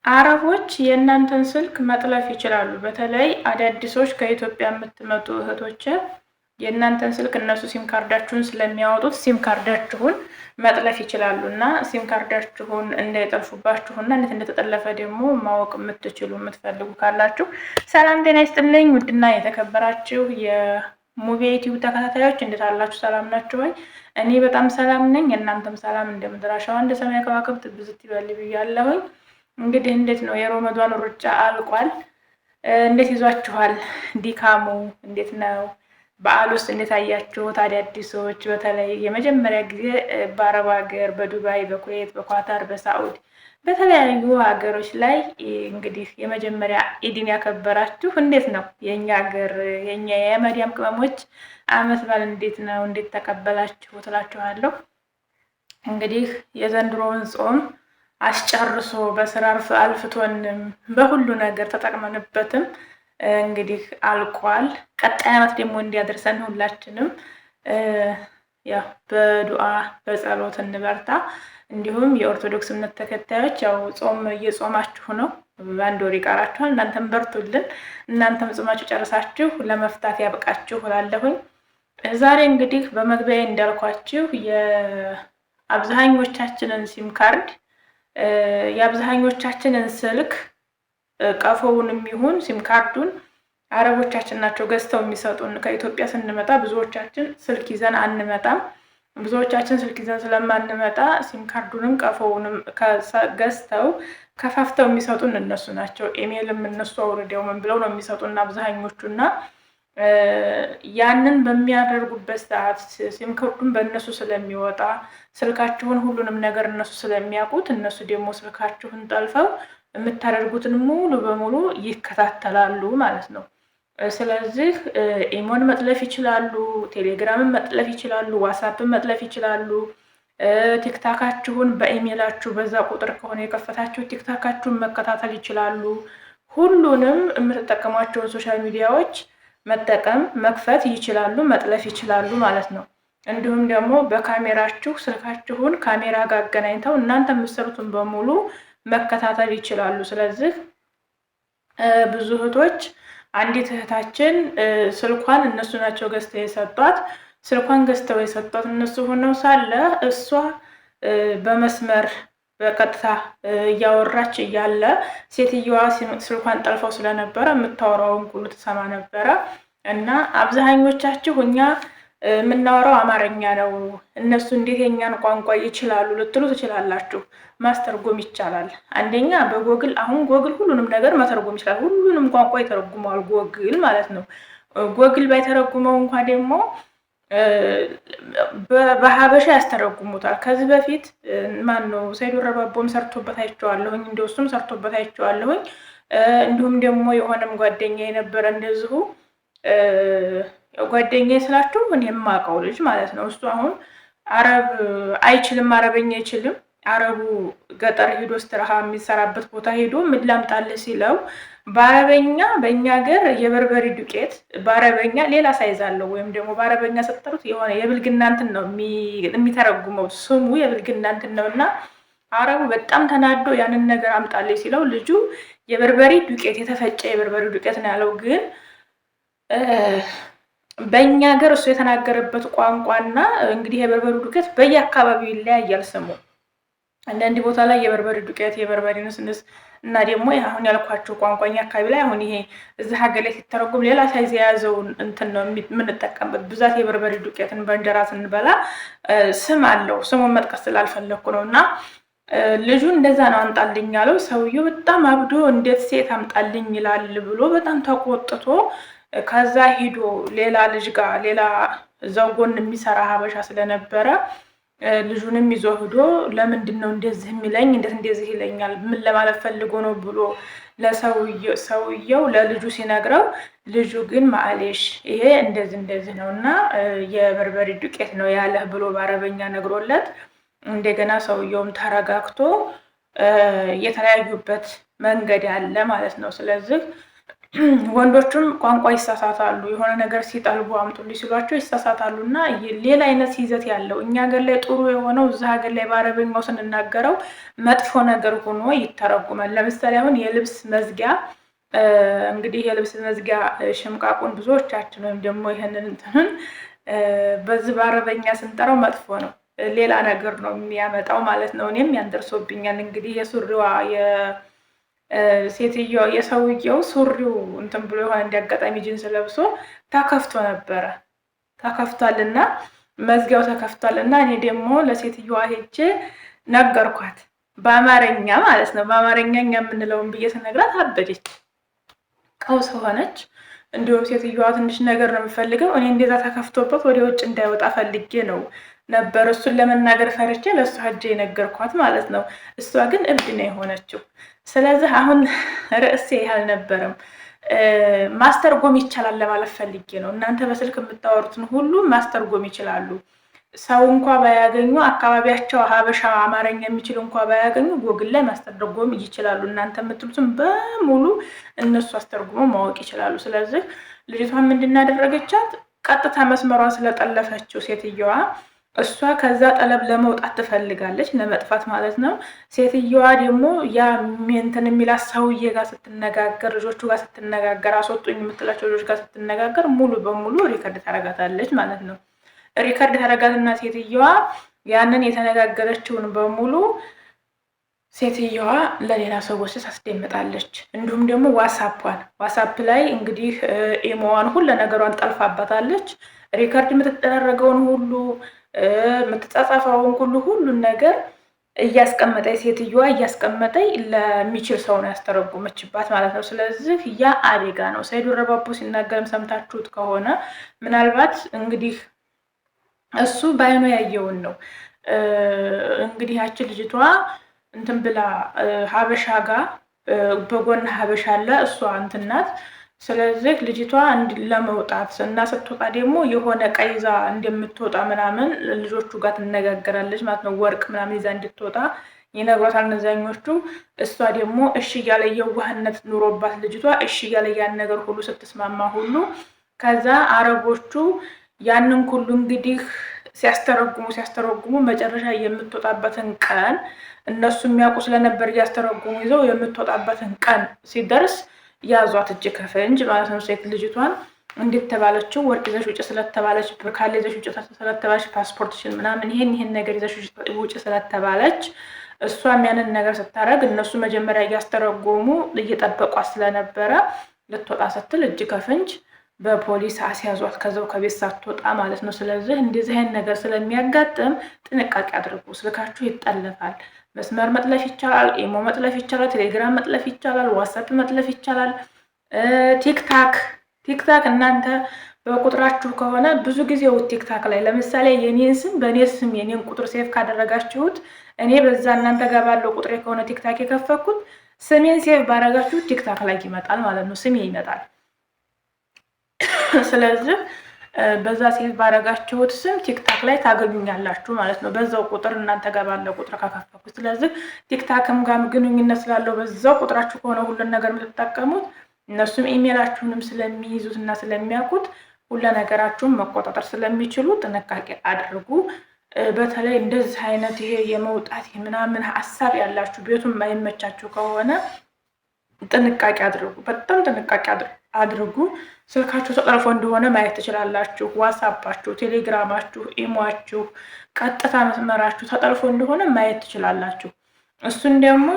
አረቦች የእናንተን ስልክ መጥለፍ ይችላሉ። በተለይ አዳዲሶች ከኢትዮጵያ የምትመጡ እህቶች የእናንተን ስልክ እነሱ ሲም ካርዳችሁን ስለሚያወጡት ሲም ካርዳችሁን መጥለፍ ይችላሉ እና ሲም ካርዳችሁን እንዳይጠልፉባችሁና እንዴት እንደተጠለፈ ደግሞ ማወቅ የምትፈልጉ ካላችሁ ሰላም ጤና ይስጥልኝ። ውድና የተከበራችሁ የሙቪ ዩቲዩብ ተከታታዮች እንዴት አላችሁ? ሰላም ናችሁ ወይ? እኔ በጣም ሰላም ነኝ። እናንተም ሰላም እንደምድራሻው እንደ ሰማይ ከዋክብት ብዝት ይበል ብያለሁኝ። እንግዲህ እንዴት ነው የሮመዷን ሩጫ አልቋል። እንዴት ይዟችኋል? ዲካሙ እንዴት ነው? በዓል ውስጥ እንዴት አያችሁት? አዳዲሶች በተለይ የመጀመሪያ ጊዜ በአረብ ሀገር፣ በዱባይ፣ በኩዌት፣ በኳታር፣ በሳዑዲ በተለያዩ ሀገሮች ላይ እንግዲህ የመጀመሪያ ኢድን ያከበራችሁ እንዴት ነው? የኛ ሀገር የኛ የመዲያም ቅመሞች አመት በዓል እንዴት ነው? እንዴት ተቀበላችሁ ትላችኋለሁ። እንግዲህ የዘንድሮውን ጾም አስጨርሶ በስራ አልፍቶንም በሁሉ ነገር ተጠቅመንበትም እንግዲህ አልቋል። ቀጣይ ዓመት ደግሞ እንዲያደርሰን ሁላችንም ያው በዱዓ በጸሎት እንበርታ። እንዲሁም የኦርቶዶክስ እምነት ተከታዮች ያው ጾም እየጾማችሁ ነው፣ በአንድ ወር ይቀራችኋል። እናንተም በርቱልን። እናንተም ጾማችሁ ጨርሳችሁ ለመፍታት ያብቃችሁ እላለሁኝ። ዛሬ እንግዲህ በመግቢያ እንዳልኳችሁ የአብዛኞቻችንን ሲም ካርድ የአብዛኞቻችንን ስልክ ቀፎውንም ይሁን ሲም ካርዱን አረቦቻችን ናቸው ገዝተው የሚሰጡን። ከኢትዮጵያ ስንመጣ ብዙዎቻችን ስልክ ይዘን አንመጣም። ብዙዎቻችን ስልክ ይዘን ስለማንመጣ ሲም ካርዱንም ቀፎውንም ገዝተው ከፋፍተው የሚሰጡን እነሱ ናቸው። ኢሜይልም እነሱ አውርደው ምን ብለው ነው የሚሰጡን አብዛኞቹና ያንን በሚያደርጉበት ሰዓት ሲም ካርዱን በእነሱ ስለሚወጣ ስልካችሁን ሁሉንም ነገር እነሱ ስለሚያውቁት እነሱ ደግሞ ስልካችሁን ጠልፈው የምታደርጉትን ሙሉ በሙሉ ይከታተላሉ ማለት ነው። ስለዚህ ኢሞን መጥለፍ ይችላሉ፣ ቴሌግራምን መጥለፍ ይችላሉ፣ ዋትስአፕን መጥለፍ ይችላሉ። ቲክታካችሁን በኢሜይላችሁ በዛ ቁጥር ከሆነ የከፈታችሁ ቲክታካችሁን መከታተል ይችላሉ። ሁሉንም የምትጠቀሟቸውን ሶሻል ሚዲያዎች መጠቀም መክፈት ይችላሉ፣ መጥለፍ ይችላሉ ማለት ነው። እንዲሁም ደግሞ በካሜራችሁ ስልካችሁን ካሜራ ጋር አገናኝተው እናንተ የምትሰሩትን በሙሉ መከታተል ይችላሉ። ስለዚህ ብዙ እህቶች አንዲት እህታችን ስልኳን እነሱ ናቸው ገዝተው የሰጧት። ስልኳን ገዝተው የሰጧት እነሱ ሆነው ሳለ እሷ በመስመር በቀጥታ እያወራች እያለ ሴትየዋ ስልኳን ጠልፈው ስለነበረ የምታወራውን ሁሉ ትሰማ ነበረ እና አብዛኞቻችሁ እኛ የምናወራው አማርኛ ነው፣ እነሱ እንዴት የኛን ቋንቋ ይችላሉ ልትሉ ትችላላችሁ። ማስተርጎም ይቻላል። አንደኛ በጎግል አሁን ጎግል ሁሉንም ነገር መተርጎም ይችላል። ሁሉንም ቋንቋ ይተረጉመዋል ጎግል ማለት ነው። ጎግል ባይተረጉመው እንኳ ደግሞ በሀበሻ ያስተረጉሙታል። ከዚህ በፊት ማን ነው ሰይዱ ረባቦም ሰርቶበት አይቼዋለሁኝ፣ እንደሱም ሰርቶበት አይቼዋለሁኝ። እንዲሁም ደግሞ የሆነም ጓደኛ የነበረ እንደዚሁ ጓደኛዬ ስላችሁ እኔ የማውቀው ልጅ ማለት ነው። እሱ አሁን አረብ አይችልም፣ አረበኛ አይችልም። አረቡ ገጠር ሄዶ ስትራሃ የሚሰራበት ቦታ ሄዶ ምን ላምጣልህ ሲለው በአረበኛ በእኛ ሀገር የበርበሬ ዱቄት በአረበኛ ሌላ ሳይዝ አለው፣ ወይም ደግሞ በአረበኛ ስትጠሩት የሆነ የብልግና እንትን ነው የሚተረጉመው ስሙ የብልግና እንትን ነው እና አረቡ በጣም ተናዶ ያንን ነገር አምጣልህ ሲለው ልጁ የበርበሬ ዱቄት የተፈጨ የበርበሬ ዱቄት ነው ያለው። ግን በእኛ ሀገር እሱ የተናገረበት ቋንቋና እንግዲህ የበርበሬ ዱቄት በየአካባቢው ይለያያል ስሙ። አንዳንድ ቦታ ላይ የበርበሬ ዱቄት የበርበሬ ንስንስ እና ደግሞ አሁን ያልኳቸው ቋንቋኛ አካባቢ ላይ አሁን ይሄ እዚህ ሀገር ላይ ሲተረጉም ሌላ ሳይዝ የያዘውን እንትን ነው የምንጠቀምበት። ብዛት የበርበሬ ዱቄትን በእንጀራ ስንበላ ስም አለው። ስሙን መጥቀስ ስላልፈለኩ ነው። እና ልጁ እንደዛ ነው አምጣልኝ ያለው። ሰውየው በጣም አብዶ እንዴት ሴት አምጣልኝ ይላል ብሎ በጣም ተቆጥቶ ከዛ ሂዶ ሌላ ልጅ ጋር ሌላ እዛው ጎን የሚሰራ ሀበሻ ስለነበረ ልጁንም ይዞ ሂዶ ለምንድን ነው እንደዚህ የሚለኝ? እንዴት እንደዚህ ይለኛል? ምን ለማለት ፈልጎ ነው ብሎ ለሰውየው ለልጁ ሲነግረው ልጁ ግን ማዕሌሽ ይሄ እንደዚህ ነው እና የበርበሬ ዱቄት ነው ያለህ ብሎ በአረበኛ ነግሮለት እንደገና ሰውየውም ተረጋግቶ የተለያዩበት መንገድ ያለ ማለት ነው። ስለዚህ ወንዶቹም ቋንቋ ይሳሳታሉ። የሆነ ነገር ሲጠልቡ አምጡልኝ ሲሏቸው ይሳሳታሉ እና ሌላ አይነት ይዘት ያለው እኛ ሀገር ላይ ጥሩ የሆነው እዛ ሀገር ላይ በአረበኛው ስንናገረው መጥፎ ነገር ሆኖ ይተረጉማል። ለምሳሌ አሁን የልብስ መዝጊያ እንግዲህ የልብስ መዝጊያ ሽምቃቁን ብዙዎቻችን ወይም ደግሞ ይህንን እንትንን በዚህ በአረበኛ ስንጠራው መጥፎ ነው፣ ሌላ ነገር ነው የሚያመጣው ማለት ነው። እኔም ያንደርሶብኛል እንግዲህ የሱሪዋ ሴትዮ የሰውየው ሱሪው እንትን ብሎ የሆነ እንዲያጋጣሚ ጅንስ ለብሶ ተከፍቶ ነበረ ተከፍቷልና መዝጊያው ተከፍቷልና እኔ ደግሞ ለሴትዮዋ ሄጄ ነገርኳት በአማርኛ ማለት ነው። በአማርኛ እኛ የምንለውን ብዬ ስነግራት አበደች፣ ቀውስ ሆነች። እንዲሁም ሴትዮዋ ትንሽ ነገር ነው የምፈልገው እኔ እንደዛ ተከፍቶበት ወደ ውጭ እንዳይወጣ ፈልጌ ነው ነበር እሱን ለመናገር ፈርቼ ለእሷ ሄጄ የነገርኳት ማለት ነው። እሷ ግን እብድ ነው የሆነችው። ስለዚህ አሁን ርዕሴ ይህ አልነበረም። ማስተርጎም ይቻላል ለማለት ፈልጌ ነው። እናንተ በስልክ የምታወሩትን ሁሉ ማስተርጎም ይችላሉ። ሰው እንኳ ባያገኙ አካባቢያቸው ሀበሻ አማርኛ የሚችል እንኳ ባያገኙ ጎግል ላይ ማስተርጎም ይችላሉ። እናንተ የምትሉትን በሙሉ እነሱ አስተርጉመው ማወቅ ይችላሉ። ስለዚህ ልጅቷን ምንድን ያደረገቻት ቀጥታ መስመሯን ስለጠለፈችው ሴትየዋ እሷ ከዛ ጠለብ ለመውጣት ትፈልጋለች፣ ለመጥፋት ማለት ነው። ሴትየዋ ደግሞ ያ እንትን የሚላት ሰውዬ ጋር ስትነጋገር፣ ልጆቹ ጋር ስትነጋገር፣ አስወጡኝ የምትላቸው ልጆች ጋር ስትነጋገር ሙሉ በሙሉ ሪከርድ ታረጋታለች ማለት ነው። ሪከርድ ታረጋትና ሴትየዋ ያንን የተነጋገረችውን በሙሉ ሴትየዋ ለሌላ ሰዎች ታስደምጣለች። እንዲሁም ደግሞ ዋትስአፕ ላይ እንግዲህ ኢሞዋን ሁሉ ነገሯን ጠልፋባታለች። ሪከርድ የምትደረገውን ሁሉ የምትጻጻፈውን ሁሉን ነገር እያስቀመጠኝ ሴትዮዋ እያስቀመጠኝ ለሚችል ሰው ነው ያስተረጉመችባት ማለት ነው። ስለዚህ ያ አደጋ ነው። ሰይድ ወረባቦ ሲናገርም ሰምታችሁት ከሆነ ምናልባት እንግዲህ እሱ በአይኑ ያየውን ነው። እንግዲህ ያችን ልጅቷ እንትን ብላ ሀበሻ ጋር በጎን ሀበሻ አለ፣ እሷ እንትን ናት። ስለዚህ ልጅቷ ለመውጣት እና ስትወጣ ደግሞ የሆነ ቀይዛ እንደምትወጣ ምናምን ልጆቹ ጋር ትነጋገራለች ማለት ነው። ወርቅ ምናምን ይዛ እንድትወጣ ይነግሯታል እነዛኞቹ። እሷ ደግሞ እሺ እያለ የዋህነት ኑሮባት ልጅቷ እሺ እያለ ያን ነገር ሁሉ ስትስማማ ሁሉ ከዛ አረቦቹ ያንን ሁሉ እንግዲህ ሲያስተረጉሙ መጨረሻ የምትወጣበትን ቀን እነሱ የሚያውቁ ስለነበር እያስተረጉሙ ይዘው የምትወጣበትን ቀን ሲደርስ ያዟት እጅ ከፍንጅ ማለት ነው። ሴት ልጅቷን እንዴት ተባለችው? ወርቅ ይዘሽ ውጭ ስለተባለች፣ ብር ካለ ይዘሽ ውጭ ስለተባለች፣ ፓስፖርትሽን ምናምን ይሄን ነገር ይዘሽ ውጭ ስለተባለች እሷም ያንን ነገር ስታደርግ እነሱ መጀመሪያ እያስተረጎሙ እየጠበቋት ስለነበረ ልትወጣ ስትል እጅ ከፍንጅ በፖሊስ አስያዟት፣ ከዛው ከቤት ሳትወጣ ማለት ነው። ስለዚህ እንደዚህ አይነት ነገር ስለሚያጋጥም ጥንቃቄ አድርጉ። ስልካችሁ ይጠለፋል። መስመር መጥለፍ ይቻላል፣ ኢሞ መጥለፍ ይቻላል፣ ቴሌግራም መጥለፍ ይቻላል፣ ዋትስአፕ መጥለፍ ይቻላል። ቲክታክ እናንተ በቁጥራችሁ ከሆነ ብዙ ጊዜ ቲክታክ ላይ ለምሳሌ የኔን ስም በእኔ ስም የኔን ቁጥር ሴፍ ካደረጋችሁት እኔ በዛ እናንተ ጋር ባለው ቁጥሬ ከሆነ ቲክታክ የከፈኩት ስሜን ሴፍ ባደረጋችሁት ቲክታክ ላይ ይመጣል ማለት ነው። ስሜ ይመጣል። ስለዚህ በዛ ሴፍ ባደረጋችሁት ስም ቲክታክ ላይ ታገኙኛላችሁ ማለት ነው። በዛው ቁጥር እናንተ ጋር ባለው ቁጥር ከከፈኩት። ስለዚህ ቲክታክም ጋር ግንኙነት ስላለው በዛው ቁጥራችሁ ከሆነ ሁሉን ነገር የምትጠቀሙት እነሱም ኢሜላችሁንም ስለሚይዙት እና ስለሚያውቁት ሁሉ ነገራችሁን መቆጣጠር ስለሚችሉ ጥንቃቄ አድርጉ። በተለይ እንደዚህ አይነት ይሄ የመውጣት ምናምን ሀሳብ ያላችሁ ቤቱን የማይመቻችሁ ከሆነ ጥንቃቄ አድርጉ። በጣም ጥንቃቄ አድርጉ። ስልካችሁ ተጠልፎ እንደሆነ ማየት ትችላላችሁ። ዋትስአፓችሁ፣ ቴሌግራማችሁ፣ ኢሞአችሁ፣ ቀጥታ መስመራችሁ ተጠልፎ እንደሆነ ማየት ትችላላችሁ። እሱን ደግሞ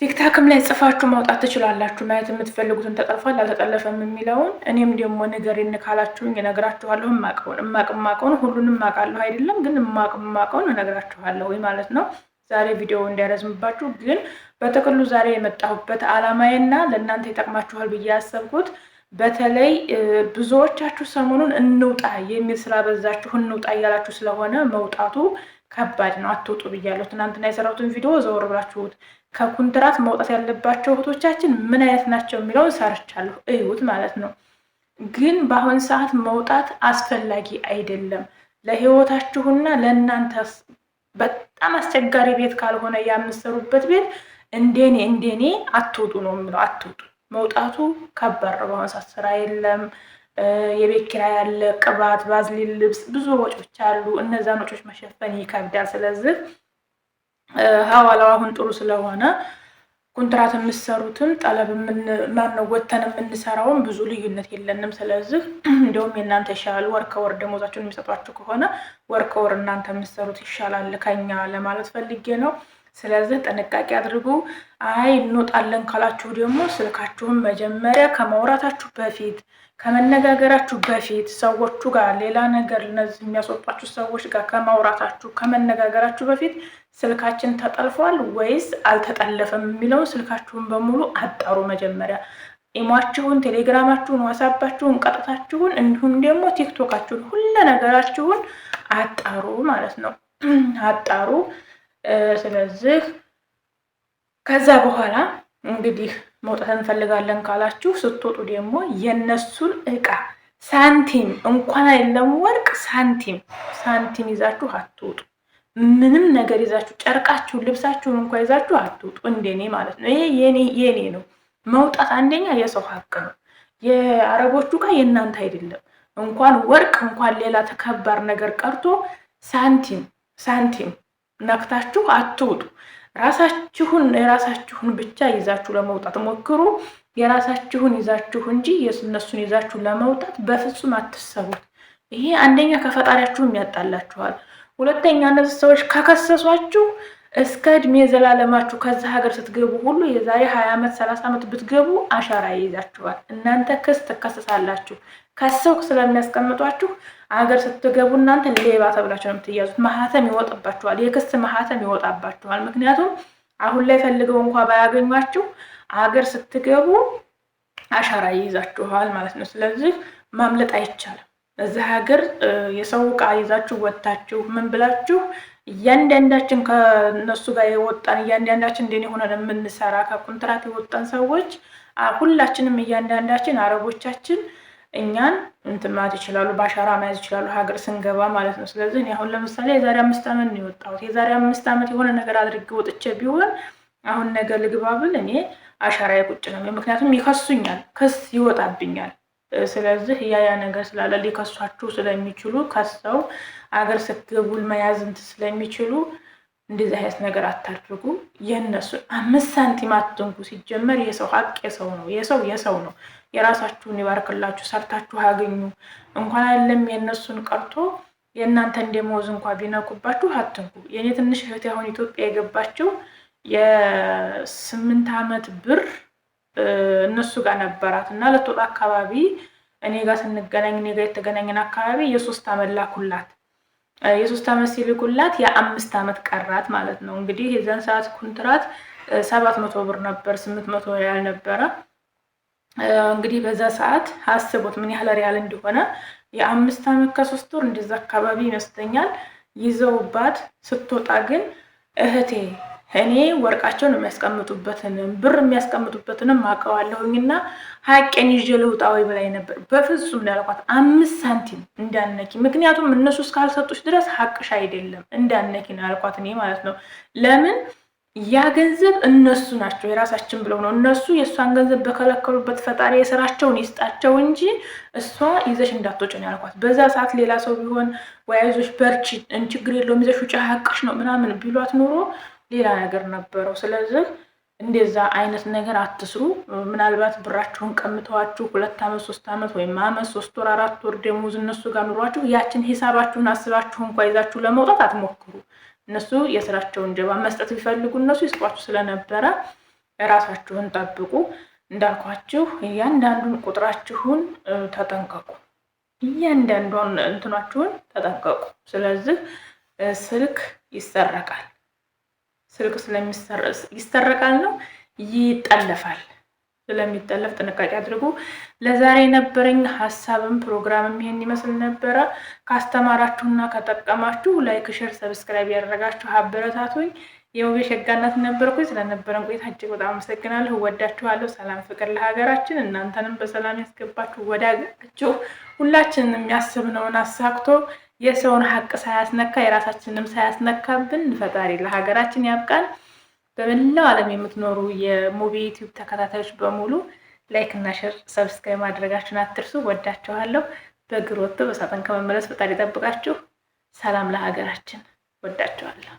ቲክታክም ላይ ጽፋችሁ ማውጣት ትችላላችሁ። ማየት የምትፈልጉትን ተጠልፏል አልተጠለፈም የሚለውን። እኔም ደግሞ ንገሪን ካላችሁኝ እነግራችኋለሁ። እማቅማቀውን ሁሉንም አውቃለሁ አይደለም፣ ግን እማቅማቀውን እነግራችኋለሁ ማለት ነው። ዛሬ ቪዲዮ እንዳይረዝምባችሁ ግን በጥቅሉ ዛሬ የመጣሁበት ዓላማዬና ለእናንተ ይጠቅማችኋል ብዬ ያሰብኩት በተለይ ብዙዎቻችሁ ሰሞኑን እንውጣ የሚል ስላበዛችሁ እንውጣ እያላችሁ ስለሆነ መውጣቱ ከባድ ነው። አትውጡ ብያለሁ። ትናንትና የሰራሁትን ቪዲዮ ዘወር ብላችሁት ከኮንትራት መውጣት ያለባቸው እህቶቻችን ምን አይነት ናቸው የሚለውን ሰርቻለሁ፣ እዩት ማለት ነው። ግን በአሁን ሰዓት መውጣት አስፈላጊ አይደለም። ለህይወታችሁና ለእናንተ በጣም አስቸጋሪ ቤት ካልሆነ የምትሰሩበት ቤት እንደኔ አትውጡ ነው የምለው። አትውጡ። መውጣቱ ከባድ ነው። በአሁኑ ሰዓት ስራ የለም፣ የቤት ኪራይ ያለ፣ ቅባት፣ ባዝሊን፣ ልብስ፣ ብዙ ወጪዎች አሉ። እነዛን ወጪዎች መሸፈን ይከብዳል። ስለዚህ ሀዋላው አሁን ጥሩ ስለሆነ ኮንትራት የምትሰሩትም ጠለብ ማነው ወተን የምንሰራውም ብዙ ልዩነት የለንም። ስለዚህ እንደውም የእናንተ ይሻላል። ወር ከወር ደሞዛችሁን የሚሰጧችሁ ከሆነ ወር ከወር እናንተ የምትሰሩት ይሻላል ከኛ ለማለት ፈልጌ ነው። ስለዚህ ጥንቃቄ አድርጉ። አይ እንወጣለን ካላችሁ ደግሞ ስልካችሁን መጀመሪያ ከማውራታችሁ በፊት ከመነጋገራችሁ በፊት ሰዎቹ ጋር ሌላ ነገር እነዚህ የሚያስወጧችሁ ሰዎች ጋር ከማውራታችሁ ከመነጋገራችሁ በፊት ስልካችን ተጠልፏል ወይስ አልተጠለፈም የሚለውን ስልካችሁን በሙሉ አጣሩ። መጀመሪያ ኢሟችሁን፣ ቴሌግራማችሁን፣ ዋትስአፓችሁን፣ ቀጥታችሁን እንዲሁም ደግሞ ቲክቶካችሁን ሁሉ ነገራችሁን አጣሩ ማለት ነው። አጣሩ። ስለዚህ ከዛ በኋላ እንግዲህ መውጣት እንፈልጋለን ካላችሁ ስትወጡ ደግሞ የነሱን እቃ ሳንቲም እንኳን አይደለም ወርቅ ሳንቲም ይዛችሁ አትውጡ። ምንም ነገር ይዛችሁ ጨርቃችሁን፣ ልብሳችሁን እንኳን ይዛችሁ አትውጡ። እንደኔ ማለት ነው። ይሄ የኔ ነው። መውጣት አንደኛ የሰው ሀቅ ነው። የአረቦቹ ጋር የእናንተ አይደለም። እንኳን ወርቅ እንኳን ሌላ ተከባር ነገር ቀርቶ ሳንቲም ነክታችሁ አትውጡ። የራሳችሁን ብቻ ይዛችሁ ለመውጣት ሞክሩ። የራሳችሁን ይዛችሁ እንጂ የእነሱን ይዛችሁ ለመውጣት በፍጹም አትሰቡት። ይሄ አንደኛ ከፈጣሪያችሁም ያጣላችኋል። ሁለተኛ እነዚህ ሰዎች ከከሰሷችሁ እስከ እድሜ ዘላለማችሁ ከዛ ሀገር ስትገቡ ሁሉ የዛሬ 20 ዓመት 30 ዓመት ብትገቡ አሻራ ይይዛችኋል። እናንተ ክስ ትከሰሳላችሁ። ከሰው ስለሚያስቀምጧችሁ አገር ስትገቡ እናንተ ሌባ ተብላችሁ ነው የምትያዙት። ማህተም ይወጣባችኋል። የክስ ማህተም ይወጣባችኋል። ምክንያቱም አሁን ላይ ፈልገው እንኳን ባያገኟችሁ አገር ስትገቡ አሻራ ይይዛችኋል ማለት ነው። ስለዚህ ማምለጥ አይቻልም። እዚህ ሀገር የሰው ዕቃ ይዛችሁ ወጣችሁ ምን ብላችሁ እያንዳንዳችን ከነሱ ጋር የወጣን እያንዳንዳችን እንደኔ ሆነን የምንሰራ ከኮንትራት የወጣን ሰዎች ሁላችንም እያንዳንዳችን አረቦቻችን እኛን እንትን ማለት ይችላሉ፣ በአሻራ መያዝ ይችላሉ ሀገር ስንገባ ማለት ነው። ስለዚህ እኔ አሁን ለምሳሌ የዛሬ 5 ዓመት ነው የወጣሁት። የዛሬ 5 ዓመት የሆነ ነገር አድርጌ ወጥቼ ቢሆን አሁን ነገር ልግባ ብል እኔ አሻራ ቁጭ ነው። ምክንያቱም ይከሱኛል፣ ክስ ይወጣብኛል። ስለዚህ ያ ነገር ስላለ ሊከሷችሁ ስለሚችሉ ከሰው አገር ስትገቡ መያዝ እንትን ስለሚችሉ እንደዚህ አይነት ነገር አታድርጉ። የነሱን 5 ሳንቲም አትንኩ። ሲጀመር የሰው ሀቅ የሰው ነው። የሰው ነው። የራሳችሁን ይባርክላችሁ፣ ሰርታችሁ አገኙ። እንኳን አይደለም የነሱን ቀርቶ የእናንተን ደሞዝ እንኳን ቢነኩባችሁ አትንኩ። የኔ ትንሽ እህቴ አሁን ኢትዮጵያ የገባችው የ8 ዓመት ብር እነሱ ጋር ነበራት እና ለተወጣ አካባቢ እኔ ጋር ስንገናኝ እኔ ጋር የተገናኘን አካባቢ የ3 ዓመት ላኩላት። የ3 ዓመት ሲልኩላት የ5 ዓመት ቀራት ማለት ነው። እንግዲህ የዛን ሰዓት ኮንትራት 700 ብር ነበር፣ 800 ሪያል ነበረ። እንግዲህ በዛ ሰዓት አስቡት ምን ያህል ሪያል እንደሆነ። የ5 ዓመት ከ3 ወር እንደዛ አካባቢ ይመስለኛል ይዘውባት ስትወጣ ግን እህቴ እኔ ወርቃቸውን የሚያስቀምጡበትንም ብር የሚያስቀምጡበትንም አውቀዋለሁኝና ሀቄን ይዤ ልውጣ ወይ ብላኝ ነበር። በፍጹም ያልኳት 5 ሳንቲም እንዳነኪ፣ ምክንያቱም እነሱ እስካልሰጡሽ ድረስ ሀቅሽ አይደለም እንዳነኪ ነው ያልኳት እኔ ማለት ነው። ለምን ያ ገንዘብ እነሱ ናቸው የራሳችን ብለው ነው። እነሱ የእሷን ገንዘብ በከለከሉበት ፈጣሪ የስራቸውን ይስጣቸው እንጂ እሷ ይዘሽ እንዳትወጪ ነው ያልኳት። በዛ ሰዓት ሌላ ሰው ቢሆን ወይ አይዞሽ በርቺ ችግር የለውም ይዘሽ ውጪ ሀቅሽ ነው ምናምን ቢሏት ኑሮ ሌላ ነገር ነበረው። ስለዚህ እንደዛ አይነት ነገር አትስሩ። ምናልባት ብራችሁን ቀምተዋችሁ 2 ዓመት 3 ዓመት ወይም ዓመት 3 ወር 4 ወር ደሞዝ እነሱ ጋር ኑሯችሁ ያችን ሂሳባችሁን አስባችሁ እንኳን ይዛችሁ ለመውጣት አትሞክሩ። እነሱ የስራቸውን ጀባ መስጠት ቢፈልጉ እነሱ ይስጧችሁ ስለነበረ ራሳችሁን ጠብቁ። እንዳልኳችሁ እያንዳንዱን ቁጥራችሁን ተጠንቀቁ። እያንዳንዱን እንትናችሁን ተጠንቀቁ። ስለዚህ ስልክ ይሰረቃል። ስልክ ይሰረቃል ነው ይጠለፋል። ስለሚጠለፍ ጥንቃቄ አድርጉ። ለዛሬ የነበረኝ ሀሳብም ፕሮግራምም ይሄን ይመስል ነበረ። ካስተማራችሁና ከጠቀማችሁ ላይክ፣ ሼር፣ ሰብስክራይብ ያደረጋችሁ አበረታቱኝ። የውቤ ሸጋናት ነበርኩኝ። ስለነበረን ቆይታ እጅግ በጣም አመሰግናለሁ። ወዳችኋለሁ። ሰላም ፍቅር ለሀገራችን። እናንተንም በሰላም ያስገባችሁ ወደ ሀገራችሁ። ሁላችንም የሚያስብነውን አሳክቶ የሰውን ሀቅ ሳያስነካ የራሳችንንም ሳያስነካብን ፈጣሪ ለሀገራችን ያብቃን። በመላው ዓለም የምትኖሩ የሙቤ ዩቲዩብ ተከታታዮች በሙሉ ላይክ እና ሼር ሰብስክራይብ ማድረጋችሁን አትርሱ። ወዳችኋለሁ። በእግር ወጥቶ በሳጥን ከመመለስ ፈጣሪ ይጠብቃችሁ። ሰላም ለሀገራችን። ወዳችኋለሁ።